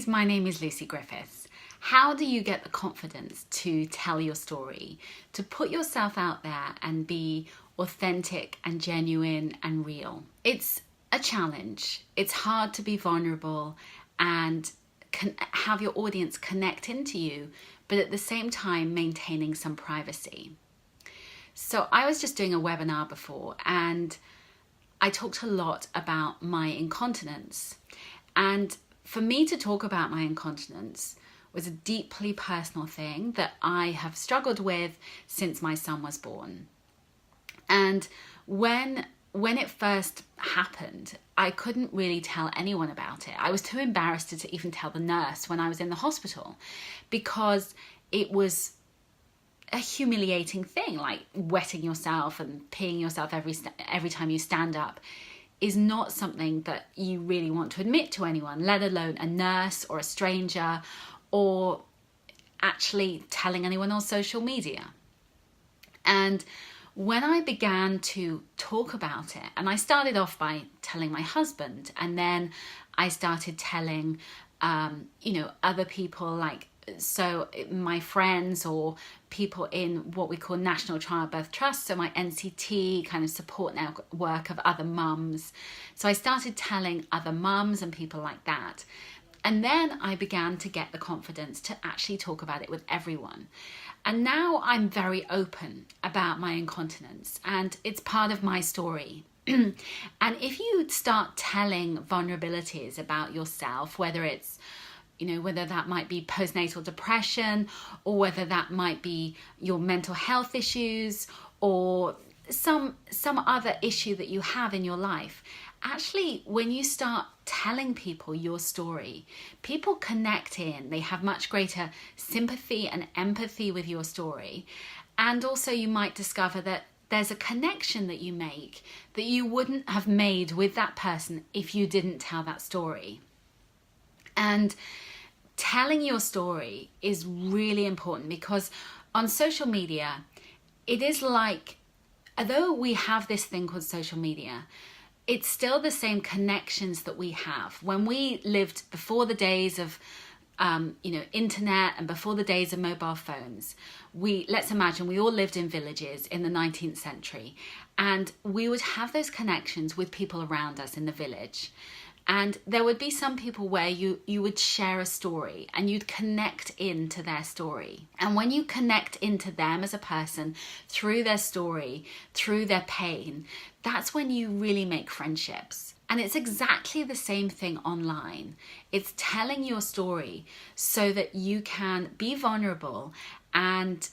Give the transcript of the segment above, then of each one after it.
guys, my name is Lucy Griffiths. How do you get the confidence to tell your story, to put yourself out there and be authentic and genuine and real? It's a challenge. It's hard to be vulnerable and have your audience connect into you, but at the same time maintaining some privacy. So I was just doing a webinar before and I talked a lot about my incontinence. And for me to talk about my incontinence was a deeply personal thing that I have struggled with since my son was born. And when it first happened, I couldn't really tell anyone about it. I was too embarrassed to even tell the nurse when I was in the hospital because it was a humiliating thing, like wetting yourself and peeing yourself every time you stand up is not something that you really want to admit to anyone, let alone a nurse or a stranger, or actually telling anyone on social media. And when I began to talk about it, and I started off by telling my husband, and then I started telling, other people, like, so my friends or people in what we call National Childbirth Trust, so my NCT kind of support network of other mums. So I started telling other mums and people like that. And then I began to get the confidence to actually talk about it with everyone. And now I'm very open about my incontinence and it's part of my story. And if you start telling vulnerabilities about yourself, whether it's whether that might be postnatal depression or whether that might be your mental health issues or some other issue that you have in your life, actually, when you start telling people your story, people connect in. They have much greater sympathy and empathy with your story. And also you might discover that there's a connection that you make that you wouldn't have made with that person if you didn't tell that story. And telling your story is really important because on social media, it is like, although we have this thing called social media, it's still the same connections that we have. When we lived before the days of internet and before the days of mobile phones, let's imagine we all lived in villages in the 19th century and we would have those connections with people around us in the village. And there would be some people where you would share a story and you'd connect into their story. And when you connect into them as a person through their story, through their pain, that's when you really make friendships. And it's exactly the same thing online. It's telling your story so that you can be vulnerable and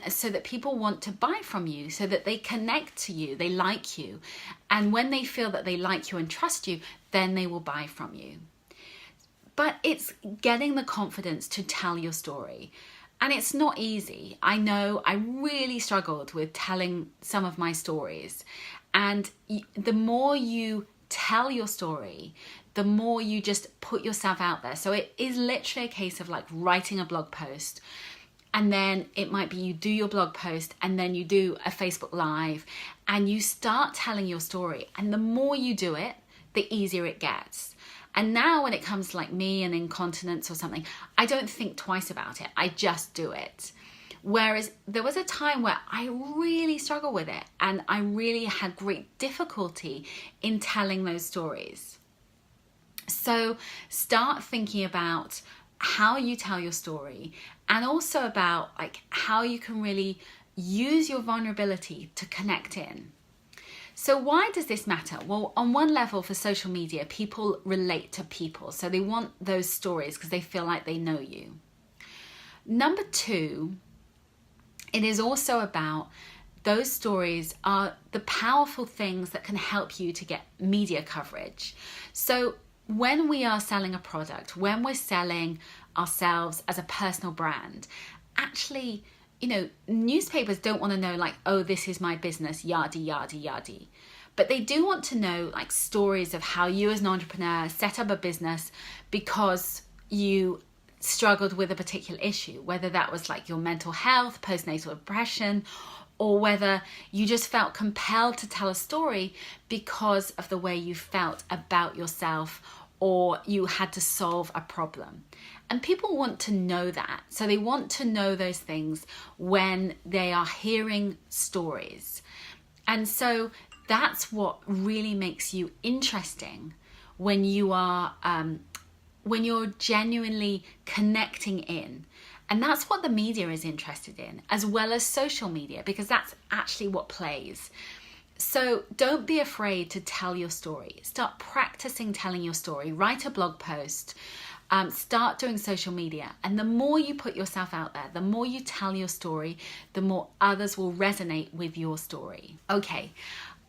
so that people want to buy from you, so that they connect to you, they like you. And when they feel that they like you and trust you, then they will buy from you. But it's getting the confidence to tell your story. And it's not easy. I know I really struggled with telling some of my stories. And the more you tell your story, the more you just put yourself out there. So it is literally a case of like writing a blog post. And then it might be you do your blog post and then you do a Facebook Live and you start telling your story. And the more you do it, the easier it gets. And now when it comes to like me and incontinence or something, I don't think twice about it. I just do it. Whereas there was a time where I really struggled with it and I really had great difficulty in telling those stories. So start thinking about how you tell your story and also about like how you can really use your vulnerability to connect in. So why does this matter? Well, on one level for social media, people relate to people. So they want those stories because they feel like they know you. Number two, it is also about those stories are the powerful things that can help you to get media coverage. So when we are selling a product, when we're selling ourselves as a personal brand, actually, newspapers don't want to know like, oh, this is my business, yada, yada, yada. But they do want to know like stories of how you as an entrepreneur set up a business because you struggled with a particular issue, whether that was like your mental health, postnatal depression, or whether you just felt compelled to tell a story because of the way you felt about yourself or you had to solve a problem. And people want to know that. So they want to know those things when they are hearing stories. And so that's what really makes you interesting when you are when you're genuinely connecting in. And that's what the media is interested in, as well as social media, because that's actually what plays. So don't be afraid to tell your story. Start practicing telling your story. Write a blog post. Start doing social media. And the more you put yourself out there, the more you tell your story, the more others will resonate with your story. Okay,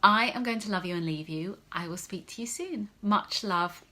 I am going to love you and leave you. I will speak to you soon. Much love.